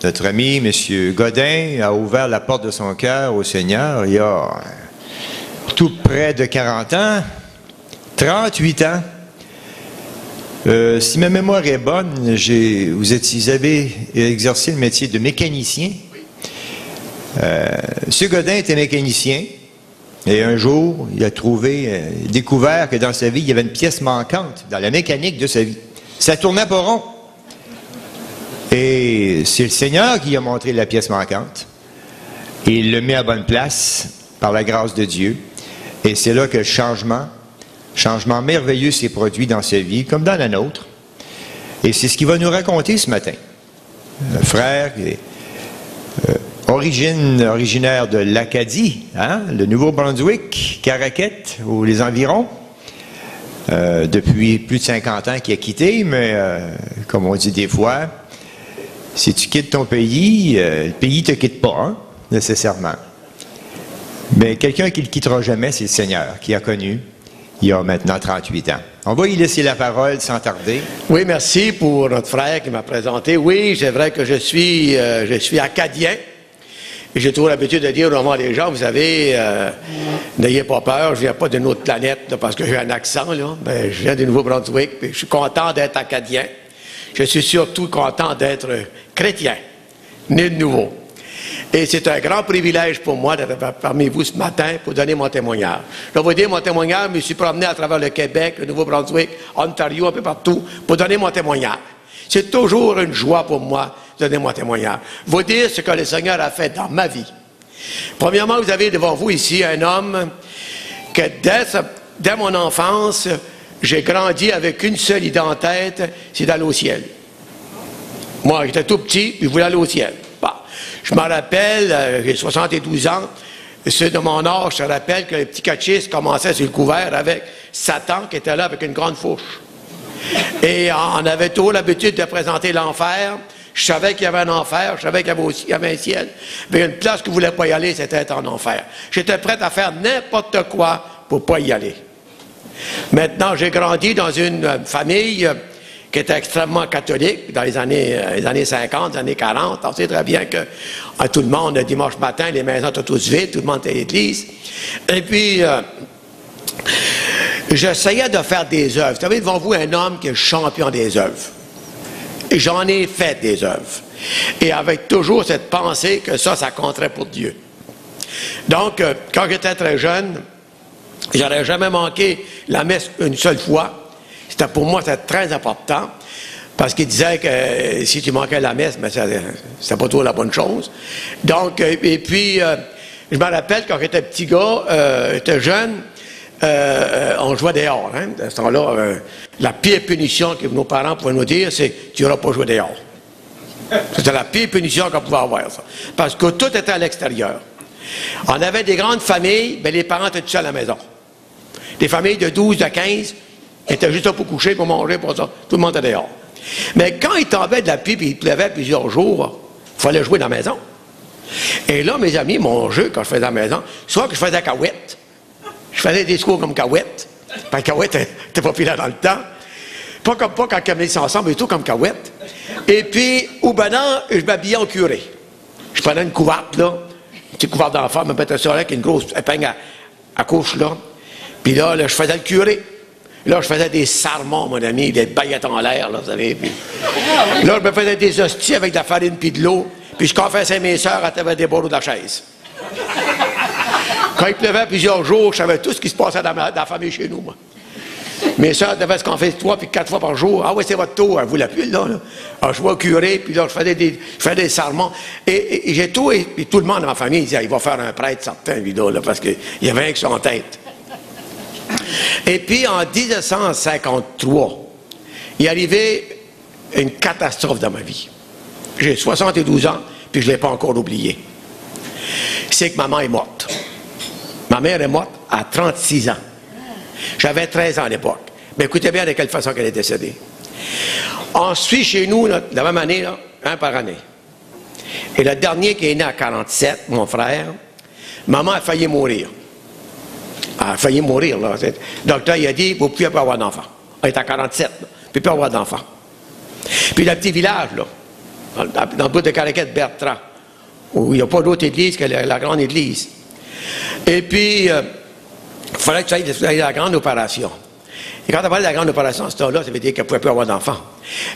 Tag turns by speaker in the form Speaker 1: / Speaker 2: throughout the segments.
Speaker 1: notre ami, M. Godin, a ouvert la porte de son cœur au Seigneur il y a tout près de 40 ans, 38 ans. Si ma mémoire est bonne, vous avez exercé le métier de mécanicien. M. Godin était mécanicien et un jour, il a découvert que dans sa vie, il y avait une pièce manquante dans la mécanique de sa vie. Ça tournait pas rond. Et c'est le Seigneur qui a montré la pièce manquante. Et il le met à bonne place par la grâce de Dieu. Et c'est là que le changement merveilleux s'est produit dans sa vie, comme dans la nôtre. Et c'est ce qu'il va nous raconter ce matin. Un frère originaire de l'Acadie, le Nouveau-Brunswick, Caraquette, ou les environs, depuis plus de 50 ans qu'il a quitté, mais comme on dit des fois, si tu quittes ton pays, le pays ne te quitte pas, nécessairement. Mais quelqu'un qui ne le quittera jamais, c'est le Seigneur, qui a connu il y a maintenant 38 ans. On va y laisser la parole sans tarder.
Speaker 2: Oui, merci pour notre frère qui m'a présenté. Oui, c'est vrai que je suis acadien. Et j'ai toujours l'habitude de dire devant les gens, vous savez, n'ayez pas peur, je ne viens pas d'une autre planète là, parce que j'ai un accent. Là. Ben, je viens du Nouveau-Brunswick, et je suis content d'être acadien. Je suis surtout content d'être chrétien, né de nouveau. Et c'est un grand privilège pour moi d'être parmi vous ce matin pour donner mon témoignage. Je vais vous dire mon témoignage, je me suis promené à travers le Québec, le Nouveau-Brunswick, Ontario, un peu partout, pour donner mon témoignage. C'est toujours une joie pour moi de donner mon témoignage. Vous dire ce que le Seigneur a fait dans ma vie. Premièrement, vous avez devant vous ici un homme que dès mon enfance, j'ai grandi avec une seule idée en tête, c'est d'aller au ciel. Moi, j'étais tout petit, puis je voulais aller au ciel. Bon. Je me rappelle, j'ai 72 ans, ceux de mon âge se rappellent que les petits catéchistes commençaient sur le couvert avec Satan qui était là avec une grande fourche. Et on avait toujours l'habitude de présenter l'enfer. Je savais qu'il y avait un enfer, je savais qu'il y avait un ciel. Mais une place que je ne voulais pas y aller, c'était être en enfer. J'étais prêt à faire n'importe quoi pour ne pas y aller. Maintenant, j'ai grandi dans une famille qui était extrêmement catholique dans les années 50, les années 40. On sait très bien que tout le monde, le dimanche matin, les maisons étaient tous vides, tout le monde était à l'église. Et puis, j'essayais de faire des œuvres. Vous avez devant vous un homme qui est champion des œuvres. Et j'en ai fait des œuvres. Et avec toujours cette pensée que ça compterait pour Dieu. Donc, quand j'étais très jeune, j'aurais jamais manqué la messe une seule fois. Pour moi, c'était très important. Parce qu'il disait que si tu manquais la messe, ben, c'était pas toujours la bonne chose. Donc, et puis, je me rappelle quand j'étais petit gars, j'étais jeune, on jouait dehors. À ce temps-là, la pire punition que nos parents pouvaient nous dire, c'est « tu n'auras pas joué dehors ». C'était la pire punition qu'on pouvait avoir, ça. Parce que tout était à l'extérieur. On avait des grandes familles, mais les parents étaient tout seuls à la maison. Des familles de 12, de 15, étaient juste là pour coucher, pour manger, pour ça. Tout le monde était dehors. Mais quand il tombait de la pluie et il pleuvait plusieurs jours, il fallait jouer dans la maison. Et là, mes amis, mon jeu, quand je faisais à la maison, soit que je faisais cahuète, je faisais des discours comme cahuète, parce que cahuète n'était pas populaire dans le temps. Pas quand on mis ça ensemble, mais tout comme cahuète. Et puis, au banan, je m'habillais en curé. Je prenais une couverte, là, une petite couverte d'enfant, me mettais ça là, avec une grosse épingle à couche, là. Puis là, je faisais le curé. Là, je faisais des sarments, mon ami, des baguettes en l'air, là, vous savez. Puis, là, je me faisais des hosties avec de la farine puis de l'eau. Puis je confessais mes sœurs à travers des barreaux de la chaise. Quand il pleuvait plusieurs jours, je savais tout ce qui se passait dans la famille chez nous, moi. Mes sœurs devaient se confesser 3 puis 4 fois par jour. Ah oui, c'est votre tour. Elle ne voulait plus, là. Alors, je vois au curé, puis là, je faisais des sermons. Et j'ai tout, et puis tout le monde dans ma famille disait, il va faire un prêtre certain, lui, là, parce qu'il y avait rien que son tête. Et puis, en 1953, il est arrivé une catastrophe dans ma vie. J'ai 72 ans, puis je ne l'ai pas encore oublié. C'est que maman est morte. Ma mère est morte à 36 ans. J'avais 13 ans à l'époque. Mais écoutez bien de quelle façon qu'elle est décédée. On suit chez nous, là, la même année, là, un par année. Et le dernier qui est né à 47, mon frère, maman a failli mourir. Elle a failli mourir, là. Le docteur, il a dit, vous ne pouvez pas avoir d'enfant. Elle est à 47, là. Vous ne pouvez pas avoir d'enfant. Puis le petit village, là, dans le bout de Caraquette, Bertrand, où il n'y a pas d'autre église que la grande église. Et puis, il fallait que tu ailles à la grande opération. Et quand on parlait de la grande opération, à ce temps-là, ça veut dire qu'elle ne pouvait plus avoir d'enfants.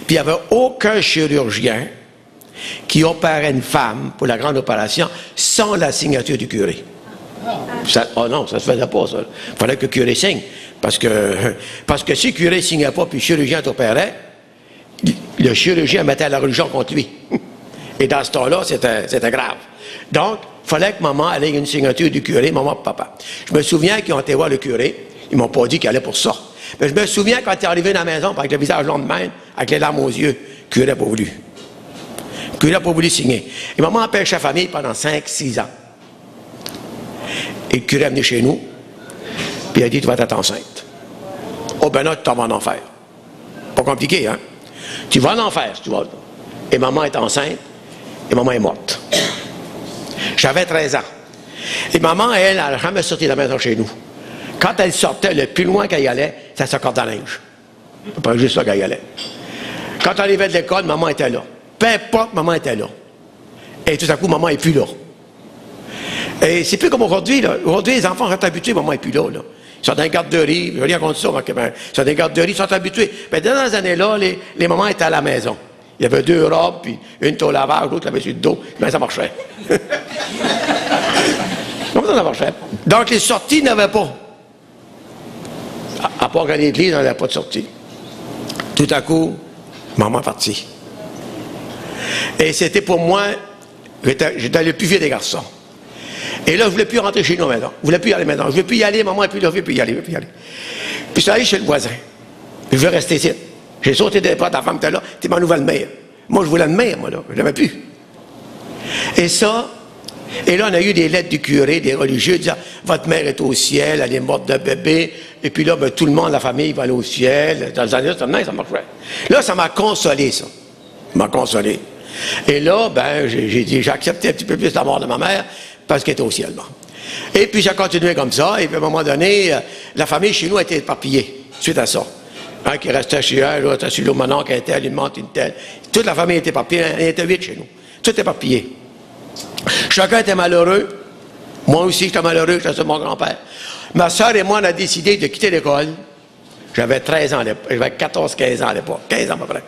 Speaker 2: Puis, il n'y avait aucun chirurgien qui opérait une femme pour la grande opération sans la signature du curé. Oh non, ça ne se faisait pas, ça. Il fallait que le curé signe. Parce que si le curé ne signait pas, puis le chirurgien t'opérait, le chirurgien mettait la religion contre lui. Et dans ce temps-là, c'était grave. Donc, il fallait que maman ait une signature du curé, maman et papa. Je me souviens qu'ils ont été voir le curé. Ils ne m'ont pas dit qu'il allait pour ça. Mais je me souviens quand il est arrivé dans la maison, avec le visage long de main, avec les larmes aux yeux, le curé n'a pas voulu. Le curé n'a pas voulu signer. Et maman empêchait la famille pendant 5-6 ans. Et le curé est venu chez nous, puis il a dit, tu vas être enceinte. Oh ben là, tu t'en vas en enfer. Pas compliqué, hein? Tu vas en enfer, si tu vas. Et maman est enceinte, et maman est morte. J'avais 13 ans. Et maman, elle n'a jamais sorti de la maison chez nous. Quand elle sortait, le plus loin qu'elle y allait, c'était sa corde à linge. C'est pas juste ça qu'elle y allait. Quand on arrivait de l'école, maman était là. Peu importe, maman était là. Et tout à coup, maman n'est plus là. Et c'est plus comme aujourd'hui, là. Aujourd'hui, les enfants sont habitués, maman n'est plus là, là. Ils sont dans les garderies, je veux rien contre ça, mais ils sont dans les garderies, ils sont habitués. Mais dans ces années-là, les mamans étaient à la maison. Il y avait 2 robes, puis une au lavage, l'autre l'avait sur le dos, mais ça marchait. Comment ça marchait? Donc, les sorties n'avaient pas. À part qu'à l'église, on n'avait pas de sortie. Tout à coup, maman est partie. Et c'était pour moi, j'étais le plus vieux des garçons. Et là, je ne voulais plus rentrer chez nous maintenant. Je ne voulais plus y aller maintenant. Je ne voulais plus y aller, maman, et puis là, je ne voulais plus y aller, Puis je suis allé chez le voisin. Puis je veux rester ici. J'ai sauté des portes, ta femme était là, t'es ma nouvelle mère. Moi, je voulais une mère, moi, là. Je n'avais plus. Et là, on a eu des lettres du curé, des religieux, disant, votre mère est au ciel, elle est morte de bébé. Et puis là, ben, tout le monde, la famille, va aller au ciel. Dans les années, ça marchait. Là, ça m'a consolé, ça. Ça m'a consolé. Et là, ben, j'ai accepté un petit peu plus la mort de ma mère, parce qu'elle était au ciel. Bon. Et puis, j'ai continué comme ça. Et puis, à un moment donné, la famille chez nous a été éparpillée, suite à ça. Un qui restait chez un, l'autre chez l'autre, mon oncle, un tel, une monte, une telle. Toute la famille était éparpillée. Il était 8 chez nous. Tout éparpillé. Chacun était malheureux. Moi aussi, j'étais malheureux, j'étais mon grand-père. Ma soeur et moi, on a décidé de quitter l'école. J'avais 13 ans à l'époque. J'avais 14-15 ans à l'époque. 15 ans à peu près.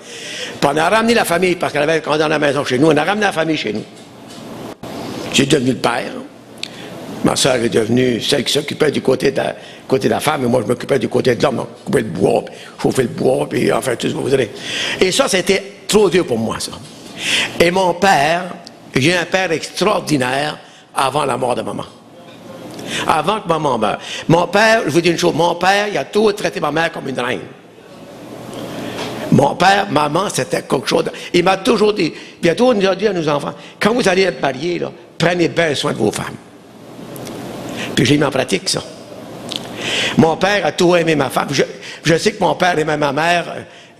Speaker 2: Puis on a ramené la famille, parce qu'elle avait quand dans la maison chez nous. On a ramené la famille chez nous. J'ai devenu le père. Ma soeur est devenue celle qui s'occupait du côté de la femme, et moi, je m'occupais du côté de l'homme. On coupait le bois, puis chauffait le bois, puis enfin, tout ce que vous voudrez. Et ça, c'était trop dur pour moi, ça. Et mon père, j'ai un père extraordinaire avant la mort de maman. Avant que maman meure. Mon père, je vous dis une chose, mon père, il a toujours traité ma mère comme une reine. Mon père, maman, c'était quelque chose. Il m'a toujours dit, bientôt on nous a dit à nos enfants, quand vous allez être mariés, là, prenez bien soin de vos femmes. Puis j'ai mis en pratique ça. Mon père a toujours aimé ma femme. Je sais que mon père aimait ma mère.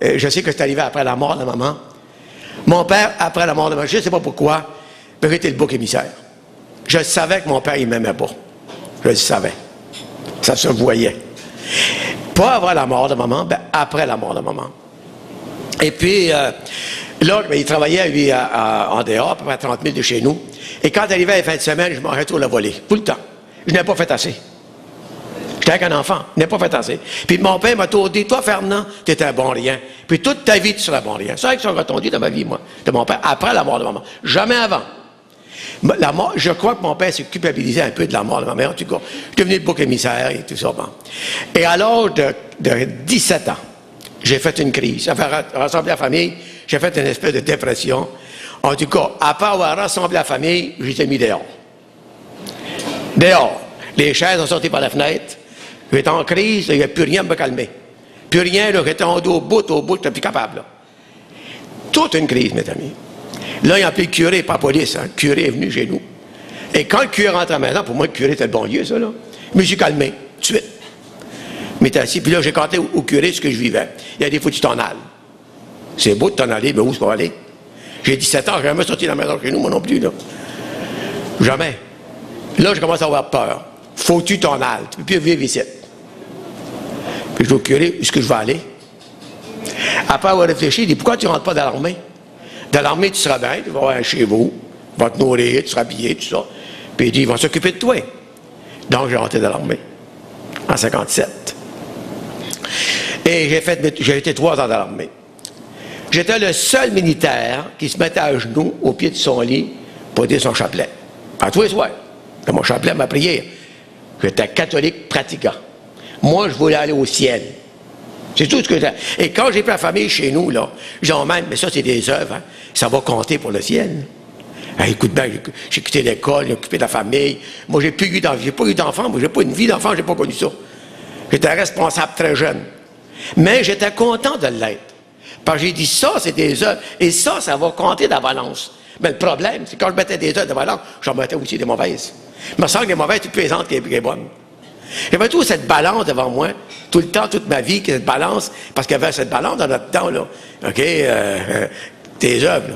Speaker 2: Je sais que c'est arrivé après la mort de maman. Mon père, après la mort de maman, je ne sais pas pourquoi, mais j'étais le bouc émissaire. Je savais que mon père, il ne m'aimait pas. Je le savais. Ça se voyait. Pas avant la mort de maman, ben après la mort de maman. Et puis, là, ben, il travaillait, lui, en dehors, à peu près 30 000 de chez nous. Et quand il arrivait à la fin de semaine, je m'en toujours la voler. Tout le temps. Je n'ai pas fait assez. J'étais avec un enfant. Je n'ai pas fait assez. Puis mon père m'a toujours dit, toi, Fernand, tu étais un bon rien. Puis toute ta vie, tu seras un bon rien. C'est ça que ça m'a dit dans ma vie, moi, de mon père, après la mort de maman. Jamais avant. La mort, je crois que mon père s'est culpabilisé un peu de la mort de ma mère. En tout cas, je suis devenu le bouc émissaire et tout ça. Bon. Et à l'âge de 17 ans, j'ai fait une crise. Ça fait rassembler la famille, j'ai fait une espèce de dépression. En tout cas, après avoir rassemblé la famille, j'étais mis dehors. Dehors. Les chaises ont sorti par la fenêtre. J'étais en crise, il n'y a plus rien à me calmer. Plus rien, là, j'étais en dos, au bout, je n'étais plus capable. Là. Toute une crise, mes amis. Là, il a appelé le curé, pas la police. Hein. Le curé est venu chez nous. Et quand le curé rentre à la maison, pour moi, le curé était le bon Dieu, ça, là. Je me suis calmé, tout de suite. Je m'étais assis, puis là, j'ai compté au curé ce que je vivais. Il a dit, faut que tu t'en ailles. C'est beau de t'en aller, mais où est-ce qu'on va aller? J'ai 17 ans, je n'ai jamais sorti de la maison chez nous, moi non plus, là. Jamais. Là, je commence à avoir peur. Faut que tu t'en ailles. Tu ne peux plus vivre ici. Puis je dis au curé, est-ce que je vais aller? Après avoir réfléchi, il dit, pourquoi tu ne rentres pas dans l'armée? Dans l'armée, tu seras bien, tu vas avoir chez vous, tu vas te nourrir, tu seras habillé, tout ça. Puis il dit, ils vont s'occuper de toi. Donc, j'ai rentré dans l'armée, en 57. Et j'ai été 3 ans dans l'armée. J'étais le seul militaire qui se mettait à genoux au pied de son lit pour dire son chapelet. À tous les soirs. C'était mon chapelet, ma prière. J'étais catholique pratiquant. Moi, je voulais aller au ciel. C'est tout ce que j'ai. Et quand j'ai pris la famille chez nous, là, j'emmène, mais ça, c'est des œuvres, hein, ça va compter pour le ciel. Ah, écoute bien, j'ai quitté l'école, j'ai occupé de la famille. Moi, j'ai pas eu d'enfant, moi, j'ai pas une vie d'enfant, j'ai pas connu ça. J'étais responsable très jeune. Mais j'étais content de l'être. Parce que j'ai dit, ça, c'est des œuvres. Et ça va compter dans la balance. Mais le problème, c'est que quand je mettais des œuvres de balance, j'en mettais aussi des mauvaises. Il me semble que les mauvaises, tu plaisantes que les bonnes. J'avais toujours cette balance devant moi, tout le temps, toute ma vie, cette balance, parce qu'il y avait cette balance dans notre temps, là. OK? Tes œuvres, là.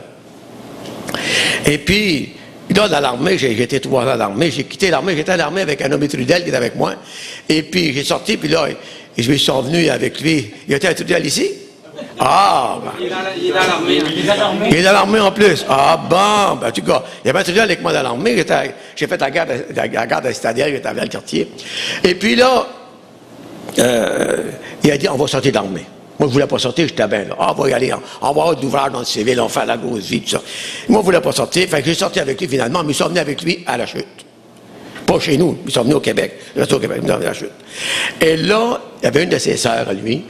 Speaker 2: Et puis, là, dans l'armée, j'ai été 3 ans dans l'armée, j'ai quitté l'armée, j'étais à l'armée avec un nommé Trudel qui était avec moi. Et puis, j'ai sorti, puis là, je me suis revenu avec lui. Il était à Trudel ici? Ah, ben. Il est dans l'armée. Il est dans l'armée en plus. Ah, bon, ben, en tout cas, il y avait un Trudel avec moi dans l'armée. J'ai fait la garde à Stadiel, j'étais à Valcartier. Et puis là, il a dit, on va sortir de l'armée. Moi, je ne voulais pas sortir, j'étais bien là. Ah, on va y aller, on va avoir d'ouvrage dans le civil, on va faire la grosse vie, tout ça. Moi, je ne voulais pas sortir, fait que j'ai sorti avec lui finalement, mais je suis revenu avec lui à la chute. Pas chez nous, ils sont venus au Québec. Je suis au Québec, ils sont venus à la chute. Et là, il y avait une de ses sœurs, lui,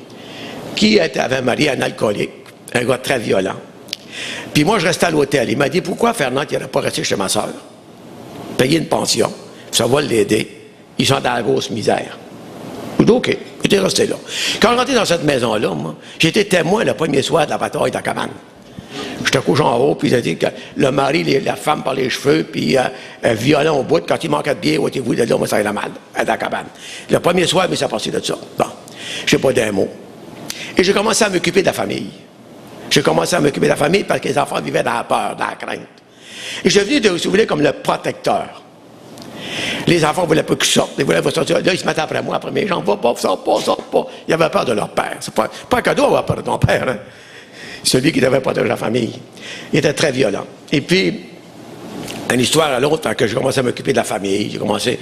Speaker 2: qui avait un mari, un alcoolique, un gars très violent. Puis moi, je restais à l'hôtel. Il m'a dit, pourquoi Fernand, il n'aurait pas resté chez ma sœur? Payer une pension, ça va l'aider. Ils sont dans la grosse misère. Je dis, OK, j'étais resté là. Quand je rentrais dans cette maison-là, moi, j'étais témoin le premier soir de la bataille de la cabane. J'étais couché en haut, puis ils ont dit que le mari, la femme par les cheveux, puis violent au bout, quand il manquait de bière, ôtez-vous de là, moi, ça allait mal, à la cabane. Le premier soir, mais ça passait de ça. Bon, je n'ai pas d'un mot. Et j'ai commencé à m'occuper de la famille. J'ai commencé à m'occuper de la famille parce que les enfants vivaient dans la peur, dans la crainte. Et je suis venu, si vous voulez, comme le protecteur. Les enfants ne voulaient pas qu'ils sortent. Ils voulaient pas sortir. Là, ils se mettaient après moi, après mes jambes. Va pas, sors pas. Ils avaient peur de leur père. C'est pas un cadeau d'avoir peur de ton père. Hein? Celui qui devait protéger la famille. Il était très violent. Et puis, une histoire à l'autre, quand j'ai commencé à m'occuper de la famille, j'ai commencé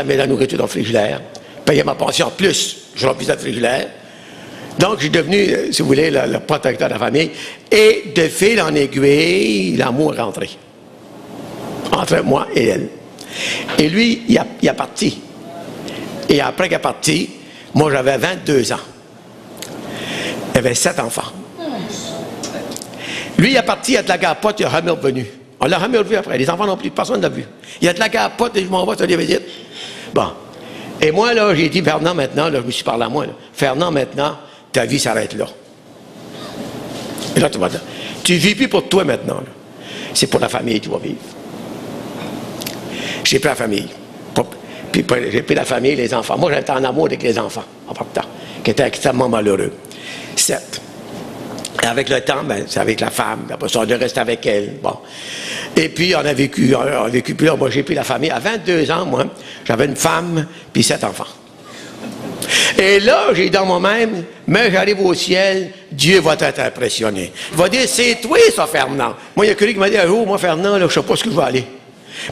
Speaker 2: à mettre la nourriture dans le frigidaire, payer ma pension, plus je remplissais le frigidaire. Donc, j'ai devenu, si vous voulez, le protecteur de la famille. Et de fil en aiguille, l'amour est rentré. Entre moi et elle. Et lui, il a parti. Et après qu'il est parti, moi, j'avais 22 ans. Il y avait 7 enfants. Lui, il est parti, il a de la gapote, il n'a jamais revenu. On l'a jamais revu après. Les enfants non plus, personne ne l'a vu. Il a de la gapote et je m'en vais sur les visites. Bon. Et moi, là, j'ai dit, Fernand, maintenant, là, je me suis parlé à moi, là, Fernand, maintenant, ta vie s'arrête là. Et là, tu ne vis plus pour toi maintenant. C'est pour la famille que tu vas vivre. J'ai pris la famille. Puis j'ai pris la famille, les enfants. Moi, j'étais en amour avec les enfants, en partant, qui étaient extrêmement malheureux. 7. Et avec le temps, ben, c'est avec la femme. Après ça, on est resté avec elle. Bon. Et puis, on a vécu. Puis là, moi, j'ai pris la famille. À 22 ans, moi, j'avais une femme, puis 7 enfants. Et là, j'ai dans moi-même, mais j'arrive au ciel, Dieu va t'être impressionné. Il va dire, c'est toi, ça, Fernand. Moi, il y a quelqu'un qui m'a dit, un jour, moi, Fernand, là, je ne sais pas ce que je vais aller.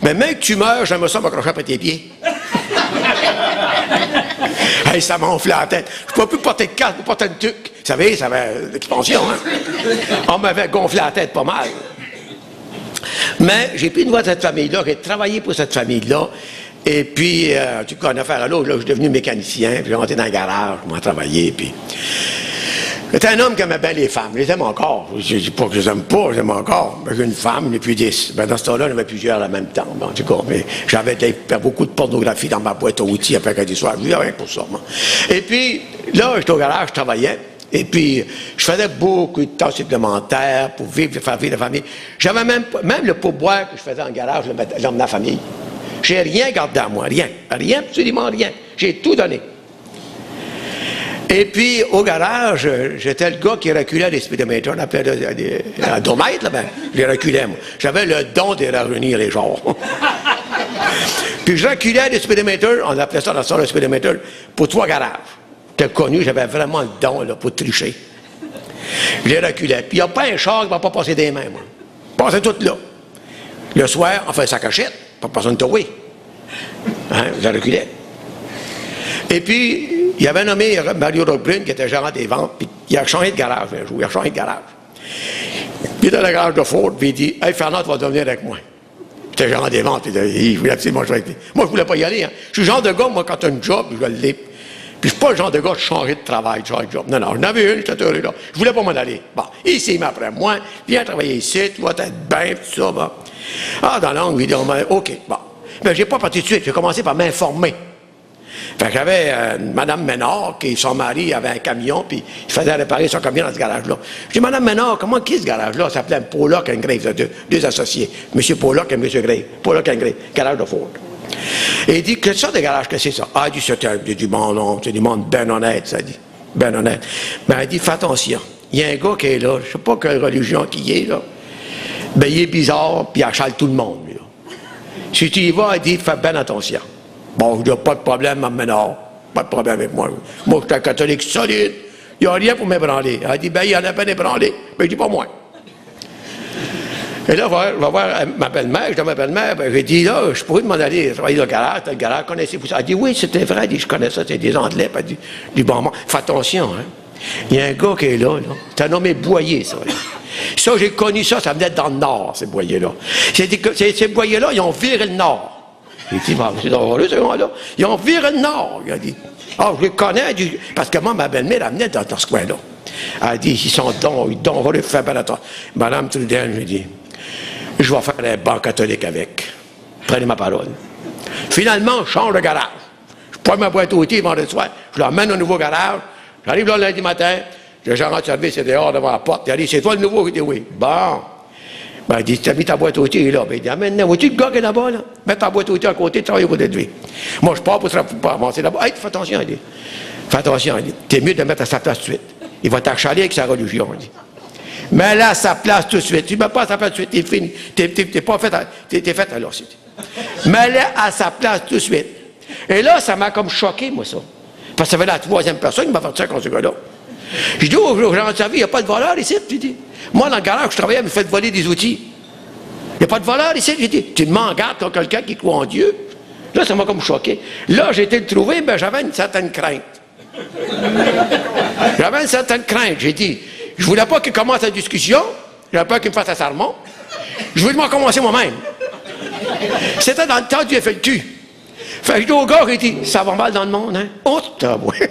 Speaker 2: Mais même que tu meurs, j'aimerais ça m'accrocher après tes pieds. Hey, ça m'enfle la tête. Je ne pouvais plus porter de casque, je porter de tuque. Vous savez, ça avait l'expansion, hein? On m'avait gonflé la tête pas mal. Mais j'ai pris une voix de cette famille-là, j'ai travaillé pour cette famille-là. Et puis, en tout cas, en affaire à l'autre, là, je suis devenu mécanicien, puis j'ai rentré dans le garage, je m'en travaillé, puis... J'étais un homme qui aimait bien les femmes, je les aime encore. Je ne dis pas que je les aime pas, je les aime encore. J'ai une femme, et puis 10. Ben, dans ce temps-là, j'en avais plusieurs en même temps. Ben, en tout cas, mais j'avais beaucoup de pornographie dans ma boîte à outils après qu'elle soit. Je disais rien pour ça, moi. Et puis, là, j'étais au garage, je travaillais. Et puis, je faisais beaucoup de temps supplémentaires pour faire vivre la famille. J'avais même le pourboire que je faisais en garage, je l'emmenais à la famille. J'ai rien gardé à moi, rien. Rien, absolument rien. J'ai tout donné. Et puis, au garage, j'étais le gars qui reculait les speedometers, on appelait un domètre, là, ben, je les reculais, moi. J'avais le don de rajeunir les gens. Puis je reculais les speedometers, on appelait ça dans le le speedometer, pour 3 garages. J'étais connu, j'avais vraiment le don là, pour tricher. Je les reculais. Puis il n'y a pas un char qui ne va pas passer des mains, moi. Passez tout là. Le soir, on fait sa cachette, pas personne de tower. Hein, je reculais. Et puis, il y avait nommé Mario Roquebrune, qui était gérant des ventes, puis il a changé de garage un jour. Il a changé de garage. Puis dans le garage de Ford, puis il dit, hey, Fernand, tu vas venir avec moi. J'étais gérant des ventes, puis il voulait absolument jouer avec lui. Moi, je ne voulais pas y aller. Hein. Je suis le genre de gars, moi, quand tu as un job, je l'ai. Puis je ne suis pas le genre de gars de changer de travail, de changer de job. Non, non, j'en avais une, j'étais heureux là. Je ne voulais pas m'en aller. Bon, ici, il m'apprend moi, viens travailler ici, tu vas être bien, tout ça, bon. Ah, dans l'angle, il dit, OK, bon. Mais je n'ai pas parti tout de suite, j'ai commencé par m'informer. Fait que j'avais Mme Ménard, qui son mari avait un camion, puis il faisait réparer son camion dans ce garage-là. Je dis, Mme Ménard, comment qui est ce garage-là? Ça s'appelait Pollock and Grave, deux associés. M. Pollock et M. Grave. Pollock and Grave, garage de Ford. Et il dit, quelle sorte de garage que c'est ça? Ah, il dit, c'est du bon nom, c'est du monde bien honnête, ça dit. Bien honnête. Mais il dit, fais attention. Il y a un gars qui est là, je ne sais pas quelle religion qui est là. Ben, il est bizarre, puis il achale tout le monde, lui, là. Si tu y vas, il dit, fais bien attention. Bon, je n'ai pas de problème, Mme Ménard. Pas de problème avec moi. Moi, je suis un catholique solide. Il n'y a rien pour m'ébranler. Elle dit, ben, il y en a pas d'ébranler. Ben, je dis, pas moi. Et là, je vais voir ma belle-mère. Je dis à ma belle-mère, ben, j'ai dit, là, je pourrais demander d'aller travailler dans le garage, connaissez-vous ça? Elle dit, oui, c'était vrai. Elle dit, je connais ça, c'est des Anglais. Elle dit, du bon moment. Fais attention, hein. Il y a un gars qui est là. C'est un nommé Boyer, ça. Là. Ça, j'ai connu ça, ça venait dans le Nord, ces Boyers-là. Ces Boyers-là, ils ont viré le Nord. Il dit, c'est dangereux, ce gars-là. Ils ont viré le Nord. Il a dit, ah, je les connais. Dit, parce que moi, ma belle-mère, elle venait dans ce coin-là. Elle a dit, ils sont dangereux, fais bien attention. Madame Trudel me dit, je vais faire un banc catholique avec. Prenez ma parole. Finalement, je change de garage. Je prends ma boîte à outils vendredi soir, je l'emmène au nouveau garage. J'arrive là lundi matin, le gérant de service est dehors devant la porte. Il a dit, c'est toi le nouveau? Il dit, oui. Bon. Ben, il dit, tu as mis ta boîte à outils là. Ben, il dit, amène, vois-tu le gars qui est là-bas, là? Mets ta boîte à outils à côté, travaille au côté de lui. Moi, je pars pour avancer là-bas. Hey, fais attention, il dit. Fais attention, il dit. T'es mieux de le mettre à sa place tout de suite. Il va t'achaler avec sa religion, il dit. Mets-le à sa place tout de suite. Tu ne mets pas à sa place tout de suite, t'es fini. T'es pas fait, t'es fait alors, c'est dit. Mets-le à sa place tout de suite. Et là, ça m'a comme choqué, moi, ça. Parce que ça fait la troisième personne qui m'a fait ça contre ce gars-là. Je dis, oh, gens de sa vie, il n'y a pas de voleur ici, tu dis. Moi, dans le garage, je travaillais, il me fait voler des outils. Il n'y a pas de voleur ici, j'ai dit. Tu m'en gardes, toi, quelqu'un qui croit en Dieu. Là, ça m'a comme choqué. Là, j'ai été le trouver, mais j'avais une certaine crainte. J'avais une certaine crainte. J'ai dit, je ne voulais pas qu'il commence la discussion. J'avais peur qu'il me fasse un sermon. Je voulais m'en commencer moi-même. C'était dans le temps du FLQ. Fait que je dis au gars, il dit, ça va mal dans le monde, hein? Oh, t'as ouais.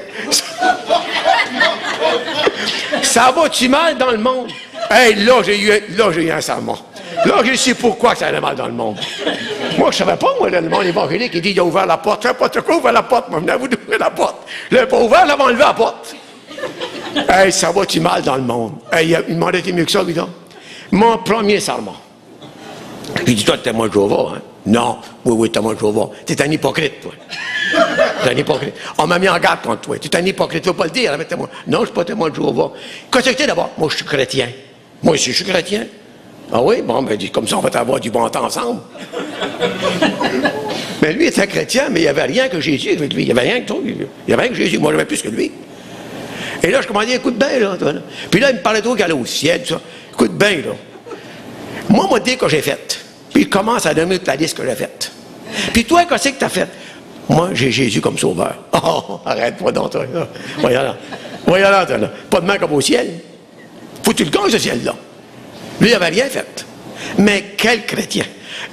Speaker 2: Ça va-tu mal dans le monde? Hey, là, j'ai eu un sermon. Là, je sais pourquoi ça allait mal dans le monde. Moi, je ne savais pas, moi, le monde évangélique, il dit, il a ouvert la porte. Je ne sais pas pourquoi ouvert la porte. Moi, je venais à vous d'ouvrir la porte. Il n'a pas ouvert, là, on enlevé la porte. Hey, ça va-tu mal dans le monde? Hey, il m'en était mieux que ça, lui, là. Mon premier sermon. Puis il dit, toi, t'es témoin de Jéhovah, hein? Non, oui, témoin de Jéhovah. T'es un hypocrite, toi. T'es un hypocrite. On m'a mis en garde contre toi. T'es un hypocrite. Tu ne veux pas le dire, avec témoin. Non, je ne suis pas témoin de Jéhovah. Qu'est-ce que c'est d'abord? Moi, je suis chrétien. Moi aussi, je suis chrétien. Ah oui? Bon, ben, comme ça, on va avoir du bon temps ensemble. Mais lui était chrétien, mais il n'y avait rien que Jésus avec lui. Il n'y avait rien que toi. Il n'y avait rien que Jésus. Moi, j'avais plus que lui. Et là, je commandais, écoute bien, là, toi, là. Puis là, il me parlait de toi qui allait au ciel, tout ça. Écoute bien, là. Moi, m'a dit que j'ai fait. Puis il commence à donner toute la liste que j'ai faite. Puis toi, qu'est-ce que tu as fait? Moi, j'ai Jésus comme sauveur. Oh, arrête-toi donc, toi. Voyons là. Voyons là, toi, là. Pas de main comme au ciel. Faut que tu le gagnes, ce ciel-là. Lui, il n'avait rien fait. Mais quel chrétien?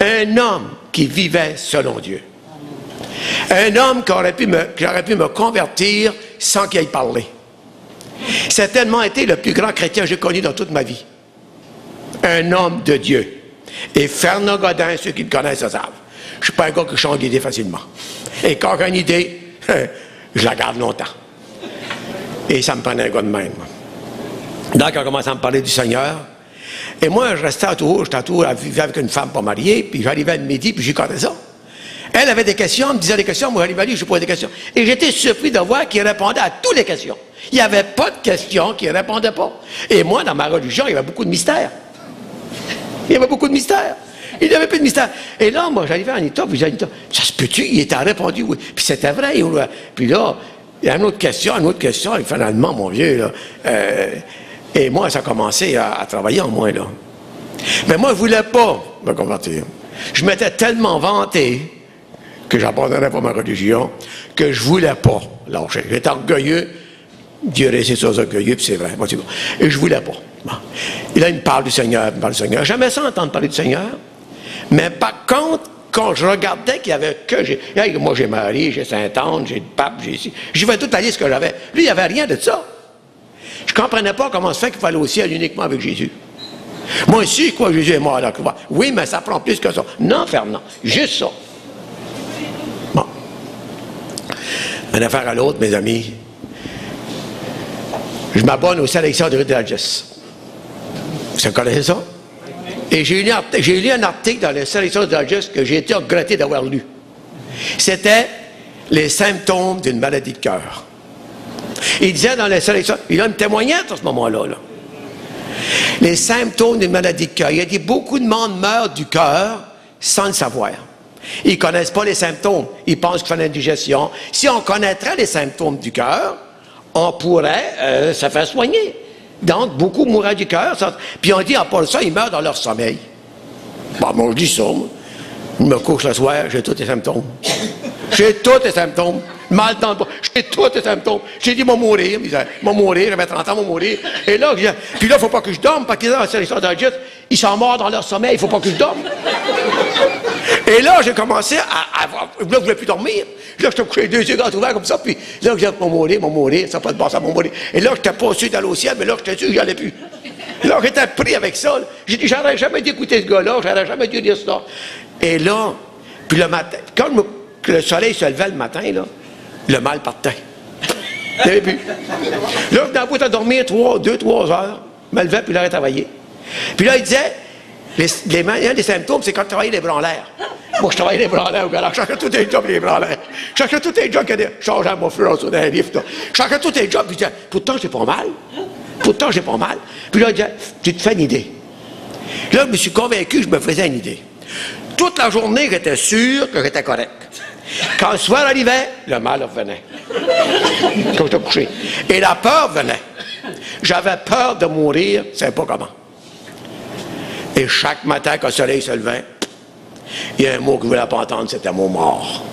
Speaker 2: Un homme qui vivait selon Dieu. Un homme qui aurait pu me convertir sans qu'il aille parler. C'est tellement été le plus grand chrétien que j'ai connu dans toute ma vie. Un homme de Dieu. Et Fernand Godin, ceux qui le connaissent, ça savent. Je ne suis pas un gars qui change d'idée facilement. Et quand j'ai une idée, je la garde longtemps. Et ça me prenait un gars de même. Donc, on commence à me parler du Seigneur. Et moi, je restais à Tours, à vivre avec une femme pas mariée, puis j'arrivais à midi, puis j'y comptais ça. Elle avait des questions, elle me disait des questions, moi j'arrivais à lui, je lui posais des questions. Et j'étais surpris de voir qu'il répondait à toutes les questions. Il n'y avait pas de questions qu'il ne répondait pas. Et moi, dans ma religion, il y avait beaucoup de mystères. Il y avait beaucoup de mystères. Il n'y avait plus de mystère. Et là, moi, j'arrivais en état, puis j'allais dire, ça se peut-tu? Il était répondu, oui. Puis c'était vrai. Puis là, il y a une autre question, et finalement, mon vieux, là, Et moi, ça a commencé à travailler en moi, là. Mais moi, je ne voulais pas me convertir. Je m'étais tellement vanté que j'abandonnais pas ma religion, que je ne voulais pas lâcher. J'étais orgueilleux. Dieu réussit sur les orgueilleux, puis c'est vrai. Moi, c'est bon. Et je ne voulais pas. Bon. Et là, il me parle du Seigneur, il me parle du Seigneur. J'aimais ça entendre parler du Seigneur. Mais par contre, quand je regardais qu'il n'y avait que... Hey, moi, j'ai Marie, j'ai Sainte-Anne, j'ai le pape, j'ai ici. J'ai fait toute la liste que j'avais. Lui, il n'y avait rien de ça. Je ne comprenais pas comment se fait qu'il fallait au ciel uniquement avec Jésus. Moi aussi, quoi, Jésus est mort à la croix. Oui, mais ça prend plus que ça. Non, Fernand, juste ça. Bon. Une affaire à l'autre, mes amis. Je m'abonne aux sélections de Religieuse. Vous connaissez ça? Et j'ai lu un article dans les sélections de Religieuse que j'ai été regretté d'avoir lu. C'était les symptômes d'une maladie de cœur. Il disait dans les sélections, il a une témoignage à ce moment-là. Là. Les symptômes d'une maladie de cœur. Il a dit beaucoup de monde meurt du cœur sans le savoir. Ils ne connaissent pas les symptômes. Ils pensent qu'il faut une indigestion. Si on connaîtrait les symptômes du cœur, on pourrait se faire soigner. Donc, beaucoup mourraient du cœur. Puis on dit, à part ça, ils meurent dans leur sommeil. Bon, moi, je dis ça. Moi. Je me couche le soir, j'ai tous les symptômes. J'ai tous les symptômes. Mal dans le bras. J'ai tous les symptômes. J'ai dit, moi mourir. Il disait, moi mourir, j'avais 30 ans, moi mourir. Et là, puis là, il ne faut pas que je dorme, parce qu'ils dans la sélection d'Algis, ils sont morts dans leur sommeil, il ne faut pas que je dorme. Et là, j'ai commencé à là, je ne voulais plus dormir. Là, j'étais couché les 2 yeux grands ouverts comme ça, puis là, je disais, moi mourir, ça n'a pas de bon sens, moi mourir. Et là, je n'étais pas sûr d'aller au ciel, mais là, j'étais sûr que j'y allais plus. Là, j'étais pris avec ça. J'ai dit, j'aurais jamais dû écouter ce gars-là, j'aurais jamais dû dire ça. Et là, puis le matin, quand le soleil se levait le matin, là, le mal partait. Il n'y avait plus. Là, je venais à dormir 2-3 heures, je me levais, puis là, je travaillais. Puis là, il disait, les symptômes, c'est quand tu travaillais les bras en l'air. Moi, je travaillais les bras en l'air au garage. Je cherchais tous les jobs, les bras en l'air. Je cherchais tous les jobs qui changeaient mon fleur sur un lift. Je cherchais tous les jobs, puis je disais, pourtant, j'ai pas mal. Pourtant, j'ai pas mal. Puis là, il disait, tu te fais une idée. Là, je me suis convaincu que je me faisais une idée. Toute la journée, j'étais sûr que j'étais correct. Quand le soir arrivait, le mal revenait. Quand j'étais couché. Et la peur venait. J'avais peur de mourir, je ne savais pas comment. Et chaque matin, quand le soleil se levait, il y a un mot que je ne voulais pas entendre, c'était un mot mort.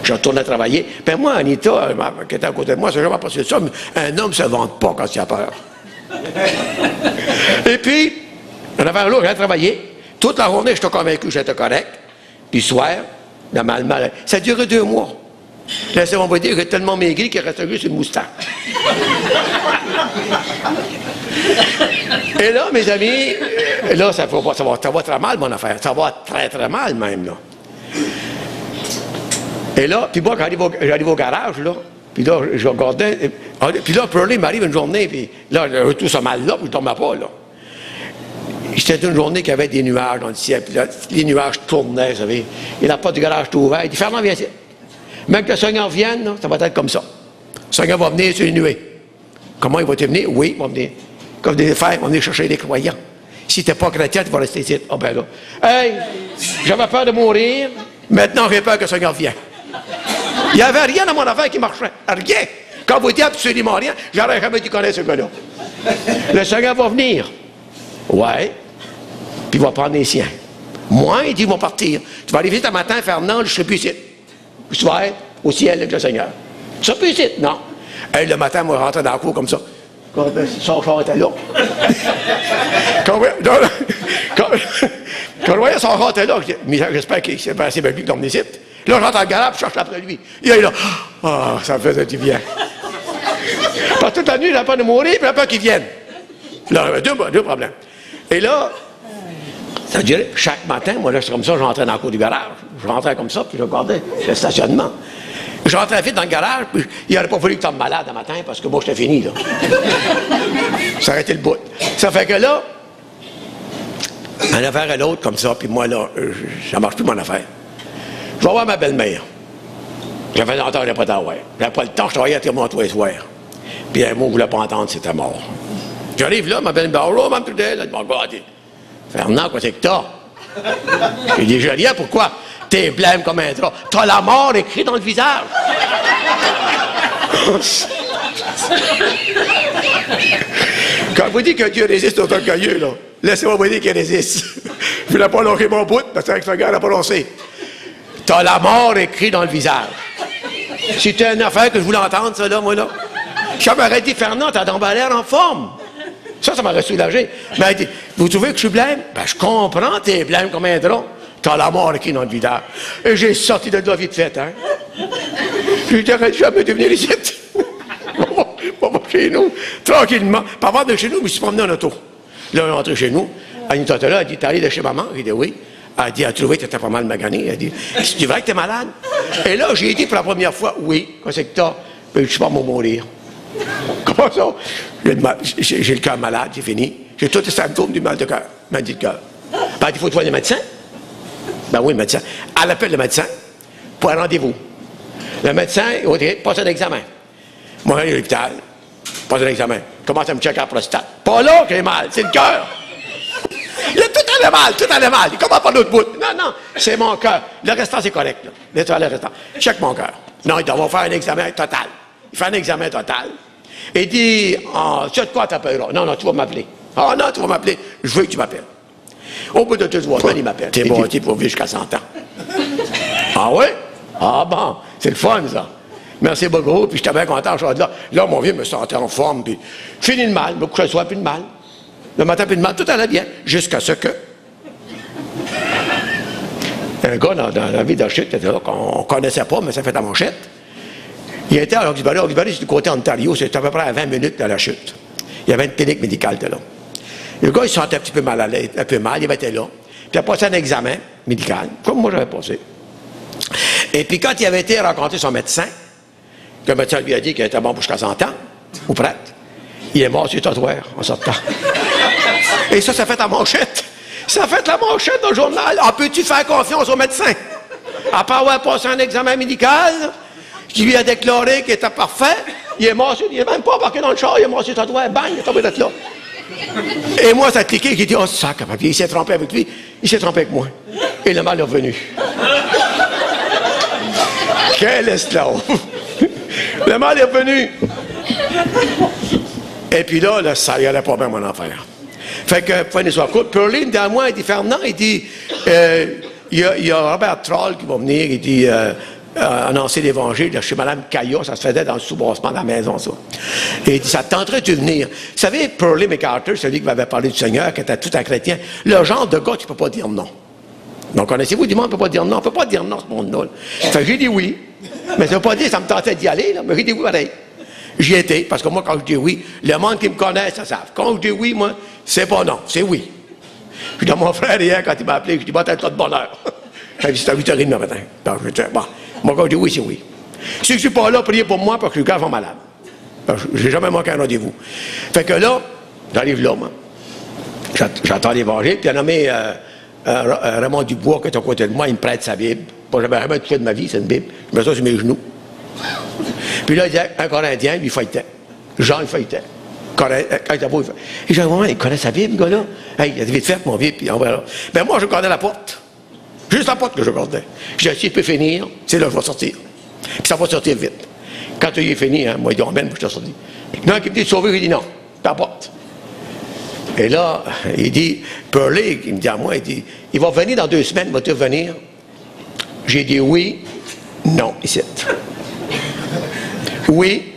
Speaker 2: Je retournais travailler. Puis moi, Anita, qui était à côté de moi, c'est jamais passé ça, mais un homme ne se vante pas quand il a peur. Et puis, on avait un lot, j'allais travailler. Toute la journée, j'étais convaincu que j'étais correct. Puis le soir, le mal. Ça a duré 2 mois. Là, on va dire que j'ai tellement maigri qu'il restait juste une moustache. Et là, mes amis, là, ça va très mal, mon affaire. Ça va très, très mal, même, là. Et là, puis moi, quand j'arrive au garage, là, puis là, je regardais, puis là, il m'arrive une journée, puis là, tout ça mal là, puis je ne dormais pas, là. C'était une journée qu'il y avait des nuages dans le ciel, puis là, les nuages tournaient, vous savez. Et la porte du garage était ouverte. Il dit, Fernand, viens ici. Même que le Seigneur vienne, là, ça va être comme ça. Le Seigneur va venir sur les nuées. Comment il va te venir? Oui, il va venir. Comme des frères, il va venir chercher les croyants. Si tu n'es pas chrétien, tu vas rester ici. Ah ben là. Hey, j'avais peur de mourir. Maintenant, j'ai peur que le Seigneur vienne. Il n'y avait rien dans mon affaire qui marchait. Rien. Quand vous dites absolument rien, j'aurais jamais dû connaître ce gars-là. Le Seigneur va venir. Ouais. Puis il va prendre les siens. Moi, il dit, ils vont partir. Tu vas arriver ce matin, Fernand, je ne serai plus ici. Tu vas être au ciel avec le Seigneur. Tu ne seras plus ici. Non. Et le matin, moi, je rentrais dans la cour comme ça. Quand son char était là. Quand je voyais son char était là, j'espère qu'il s'est passé avec lui comme ici. Là, je rentre dans le garage, je cherche après lui. Il est là. Ah, ça me faisait du bien. Parce que toute la nuit, il a peur de mourir, puis il a peur qu'il vienne. Là, il y avait deux problèmes. Et là, ça veut dire, chaque matin, moi, là, c'est comme ça, je rentrais dans la cour du garage. Je rentrais comme ça, puis je regardais le stationnement. Je rentrais vite dans le garage, puis il n'aurait pas fallu que tu tombes malade le matin, parce que moi, j'étais fini, là. Ça aurait été le bout. Ça fait que là, une affaire à l'autre, comme ça, puis moi, là, ça ne marche plus, mon affaire. Je vais voir ma belle-mère. J'avais longtemps, je n'avais pas d'envoi. Je n'avais pas le temps, je travaillais à Tirmont tous les soirs. Puis un mot que je ne voulais pas entendre, c'était mort. J'arrive là, ma belle-mère, oh, Mme Trudel, elle m'a regardé. Fernand, quoi c'est que t'as? J'ai dit, j'ai rien, pourquoi? T'es blême comme un drap. T'as la mort écrite dans le visage. Quand vous dites que Dieu résiste aux orgueilleux, là, laissez-moi vous dire qu'il résiste. Je ne voulais pas lâcher mon bout, parce que avec ce gars, il n'a pas lancé. T'as la mort écrit dans le visage. C'était une affaire que je voulais entendre, ça, là, moi, là. Ça m'aurait dit, Fernand, t'as donc l'air en forme. Ça m'aurait soulagé. Mais elle dit, vous trouvez que je suis blême? Ben, je comprends, t'es blême comme un drap. T'as la mort écrit dans le visage. Et j'ai sorti de là vite fait, hein. J'ai dit, jamais de venir ici. On va chez nous, tranquillement. Par rapport de chez nous, je me suis promené en auto. Là, on est rentré chez nous. Anita était là, elle dit, t'es allé de chez maman? J'ai dit, oui. Elle dit, elle trouvait que t'étais pas mal magané. Elle dit, c'est vrai que t'es malade? Et là, j'ai dit pour la première fois, oui. Qu'est-ce que t'as? Ben, je suis pas pour mourir. Comment ça? J'ai le cœur malade, j'ai fini. J'ai tous les symptômes du mal de cœur, maladie de cœur. Ben, il faut voir le médecin. Ben oui, le médecin. Elle appelle le médecin pour un rendez-vous. Le médecin, il passe un examen. Moi, je vais à l'hôpital, passe un examen. Commence à me checker la prostate. Pas là que j'ai mal, c'est le cœur. Tout allait mal. Il commence par l'autre bout. Non, c'est mon cœur. Le restant, c'est correct. Là. Le restant. Check mon cœur. Non, il doit faire un examen total. Il fait un examen total. Il dit, tu as de quoi t'appelleras? Non, tu vas m'appeler. Ah non, tu vas m'appeler. Je veux que tu m'appelles. Au bout de 2 mois, il m'appelle. T'es bon, tu pour vivre jusqu'à 100 ans. Ah oui? Ah bon, c'est le fun, ça. Merci beaucoup, puis j'étais bien content, je suis là. Là, mon vieux me sentait en forme, puis fini le mal, me couchais le soir, plus de mal. Le matin, plus de mal, tout allait bien, jusqu'à ce que... Un gars dans la vie d'Archette, qu'on ne connaissait pas, mais ça fait la manchette. Il était à Hawkesbury. Hawkesbury, c'est du côté Ontario, c'est à peu près à 20 minutes de la chute. Il y avait une clinique médicale de là. Le gars, il se sentait un petit peu mal à l'aise, un peu mal, il était là. Puis il a passé un examen médical, comme moi j'avais passé. Et puis quand il avait été rencontrer son médecin, que le médecin lui a dit qu'il était bon jusqu'à 100 ans, ou prête, il est mort sur le trottoir en sortant. Et ça fait la manchette. Ça fait la manchette dans le journal. En peux-tu faire confiance au médecin? À part avoir passé un examen médical, qui lui a déclaré qu'il était parfait, il est mort sur, il n'est même pas embarqué dans le char, il est mort sur le trottoir, bang, il est tombé d'être là. Et moi, ça a cliqué, j'ai dit, oh, sac à papier, il s'est trompé avec lui, il s'est trompé avec moi. Et le mal est revenu. Quel esclave! Le mal est revenu. Et puis là, ça y allait pas bien, mon affaire. Fait que, pour une histoire courte, Pearline dit à moi, il dit, Fernand, il dit, il y a Robert Troll qui va venir, il dit, annoncer l'évangile chez Mme Caillot, ça se faisait dans le sous-bassement de la maison, ça. Et il dit, ça te tenterait de venir. Vous savez, Pearlie MacArthur, celui qui m'avait parlé du Seigneur, qui était tout un chrétien, le genre de gars qui ne peut pas dire non. Donc, connaissez-vous du monde qui ne peut pas dire non? On ne peut pas dire non, ce monde-là. Fait que j'ai dit oui. Mais ça ne veut pas dire que ça me tentait d'y aller, là, mais j'ai dit oui pareil. J'y étais, parce que moi, quand je dis oui, le monde qui me connaît, ça savent. Quand je dis oui, moi, c'est pas non, c'est oui. Puis dans mon frère, hier, quand il m'a appelé, je dis, bah, t'as de bonheur. C'est à 8h30 le matin. Donc, je dis, bon, moi, quand je dis oui, c'est oui. Si je ne suis pas là, priez pour moi, parce que le gars va malade. Je n'ai jamais manqué un rendez-vous. Fait que là, j'arrive là, moi. J'attends l'évangile, puis il a nommé Raymond Dubois, qui est à côté de moi, il me prête sa Bible. Moi, j'avais jamais touché de ma vie, c'est une Bible. Je mets ça sur mes genoux. Puis là, il disait, un Corinthien, lui, il feuilletait. Jean, il feuilletait. Quand il était beau, il feuilletait. Et j'ai dit, il connaît sa Bible, le gars-là. Hey, il a dit, vite fait, mon vieux, puis on verra. Ben, moi, je gardais la porte. Juste la porte que je gardais. J'ai dit, si il peut finir, c'est là que je vais sortir. Puis ça va sortir vite. Quand il est fini, hein, moi, il dit, on mène, puis je suis sorti. Non, qui me dit de sauver, il dit, non, la porte. Et là, il dit, Pearlie, il me dit à moi, il dit, il va venir dans 2 semaines, va-tu venir? J'ai dit oui, non, ici. Oui,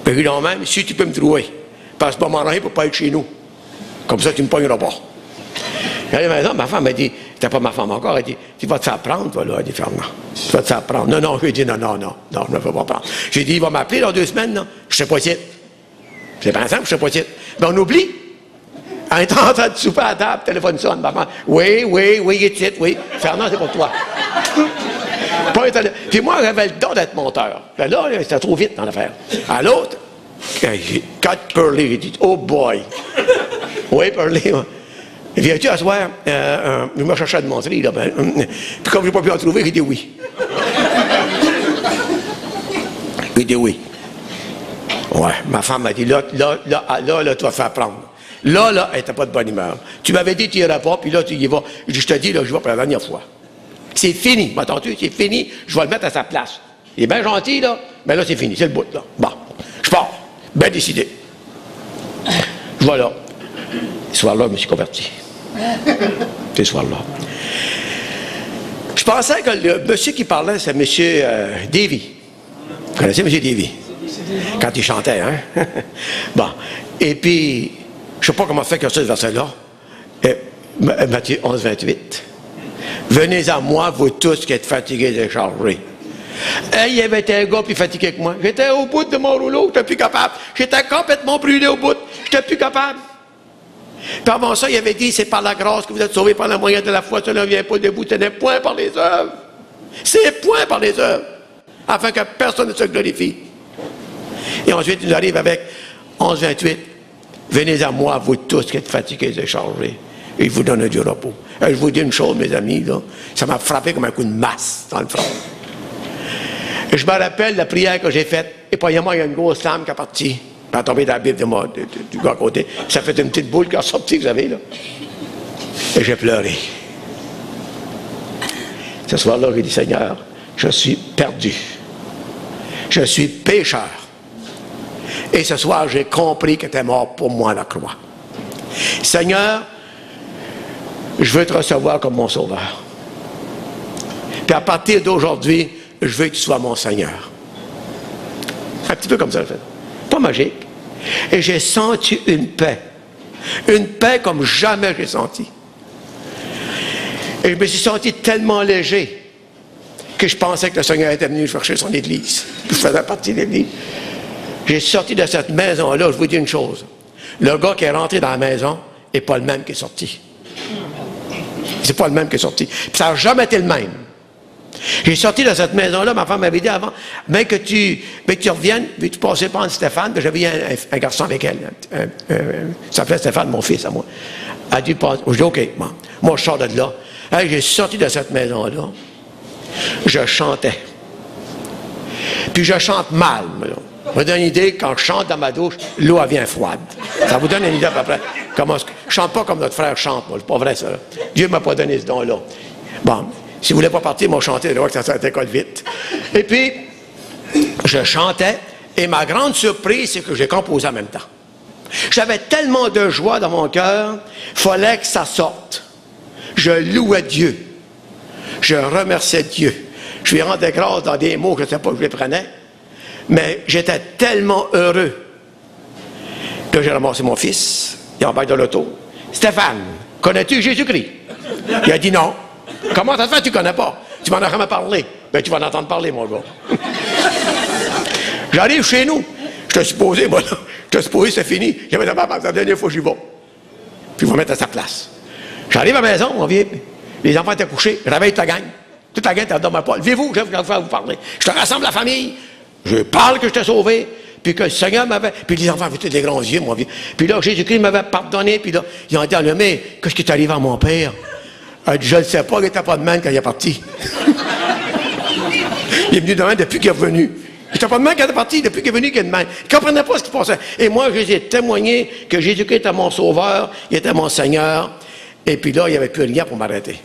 Speaker 2: puis non même, si tu peux me trouver. Parce que mon mari ne peut pas être chez nous. Comme ça, tu ne me pogneras pas. Et à la maison, ma femme m'a dit, c'était pas ma femme encore, elle dit, tu vas te faire prendre, toi, là, elle dit, Fernand. Tu vas te faire prendre. Non, je lui ai dit, non, je ne me fais pas prendre. J'ai dit, il va m'appeler dans 2 semaines, non? Je ne sais pas si. C'est pas simple, je ne sais pas si. Mais on oublie. En étant en train de souper à la table, le téléphone sonne, ma femme, oui, il est titre, oui. Fernand, c'est pour toi. Puis moi, j'avais le don d'être monteur. Puis là, c'était trop vite dans l'affaire. À l'autre, quand Pearlie, il dit, oh boy. Oui, Pearlie. Viens-tu asseoir? Je me cherchais à te montrer. Là, puis comme je n'ai pas pu en trouver, j'ai dit oui. J'ai dit oui. Ouais, ma femme m'a dit, là, tu vas faire prendre. Là, elle n'était pas de bonne humeur. Tu m'avais dit que tu n'irais pas, puis là, tu y vas. Je te dis, là, je vais pour la dernière fois. C'est fini, m'entends-tu? C'est fini, je vais le mettre à sa place. Il est bien gentil, là, mais là, c'est fini, c'est le bout, là. Bon, je pars, bien décidé. Je Voilà. Ce soir-là, je me suis converti. Ce soir-là. Je pensais que le monsieur qui parlait, c'est M. Davy. Vous connaissez M. Davy? Quand il chantait, hein? Bon. Et puis, je ne sais pas comment faire que ce verset-là. Matthieu 11, 28. Venez à moi, vous tous qui êtes fatigués et déchargés. Il y avait un gars plus fatigué que moi. J'étais au bout de mon rouleau, je n'étais plus capable. J'étais complètement brûlé au bout, je n'étais plus capable. Puis avant ça, il avait dit, c'est par la grâce que vous êtes sauvés par la moyen de la foi, cela ne vient pas de vous, ce n'est point par les œuvres. C'est point par les œuvres, afin que personne ne se glorifie. Et ensuite, il arrive avec 11, 28. Venez à moi, vous tous qui êtes fatigués et déchargés, et il vous donne du repos. Et je vous dis une chose, mes amis, là, ça m'a frappé comme un coup de masse dans le front. Et je me rappelle la prière que j'ai faite, et premièrement, il y a une grosse lame qui est partie, qui est tombée dans la Bible du gars à côté. Ça fait une petite boule qui est sortie, vous savez, là. Et j'ai pleuré. Ce soir-là, j'ai dit, Seigneur, je suis perdu. Je suis pécheur. Et ce soir, j'ai compris que tu es mort pour moi à la croix. Seigneur, je veux te recevoir comme mon sauveur. Puis à partir d'aujourd'hui, je veux que tu sois mon Seigneur. Un petit peu comme ça, en fait. Pas magique. Et j'ai senti une paix. Une paix comme jamais j'ai senti. Et je me suis senti tellement léger que je pensais que le Seigneur était venu chercher son Église. Je faisais partie de l'Église. J'ai sorti de cette maison-là, je vous dis une chose. Le gars qui est rentré dans la maison n'est pas le même qui est sorti. C'est pas le même qui est sorti. Puis ça n'a jamais été le même. J'ai sorti de cette maison-là, ma femme m'avait dit avant, mais que tu reviennes, tu passais par Stéphane, que j'avais un garçon avec elle. Ça s'appelait Stéphane, mon fils à moi. Elle dit, je dis, OK, bon, moi je sors de là. Hey, j'ai sorti de cette maison-là. Je chantais. Puis je chante mal. Ça vous donne une idée, quand je chante dans ma douche, l'eau elle vient froide. Ça vous donne une idée à peu près. Je ne chante pas comme notre frère chante, moi. C'est pas vrai, ça. Dieu ne m'a pas donné ce don-là. Bon, si vous ne voulez pas partir, moi chanter, je vois que ça s'école vite. Et puis, je chantais, et ma grande surprise, c'est que j'ai composé en même temps. J'avais tellement de joie dans mon cœur, il fallait que ça sorte. Je louais Dieu. Je remerciais Dieu. Je lui rendais grâce dans des mots que je ne sais pas où je les prenais. Mais j'étais tellement heureux que j'ai ramassé mon fils, il embarque dans l'auto. Stéphane, connais-tu Jésus-Christ? Il a dit non. Comment ça se fait que tu ne connais pas? Tu m'en as jamais parlé. Ben, tu vas en entendre parler, mon gars. J'arrive chez nous. Je te supposé, moi, là. Je te supposé, c'est fini. J'avais d'abord la dernière fois que j'y vais. Puis il va mettre à sa place. J'arrive à la maison, on vient. Les enfants étaient couchés. Je réveille ta gang. Toute la gang était dans ma poêle. Levez-vous, je vais vous parler. Je te rassemble la famille. Je parle que je t'ai sauvé, puis que le Seigneur m'avait... Puis les enfants avaient des grands yeux, moi. Puis là, Jésus-Christ m'avait pardonné, puis là, ils ont dit, mais qu'est-ce qui est arrivé à mon père? Je ne sais pas, il n'était pas de même quand il est parti. Il est venu de même depuis qu'il est revenu. Il n'était pas de même quand il est parti, depuis qu'il est venu qu'il est de même. Il ne comprenait pas ce qui passait. Et moi, je lui ai témoigné que Jésus-Christ était mon sauveur, il était mon Seigneur, et puis là, il n'y avait plus rien pour m'arrêter.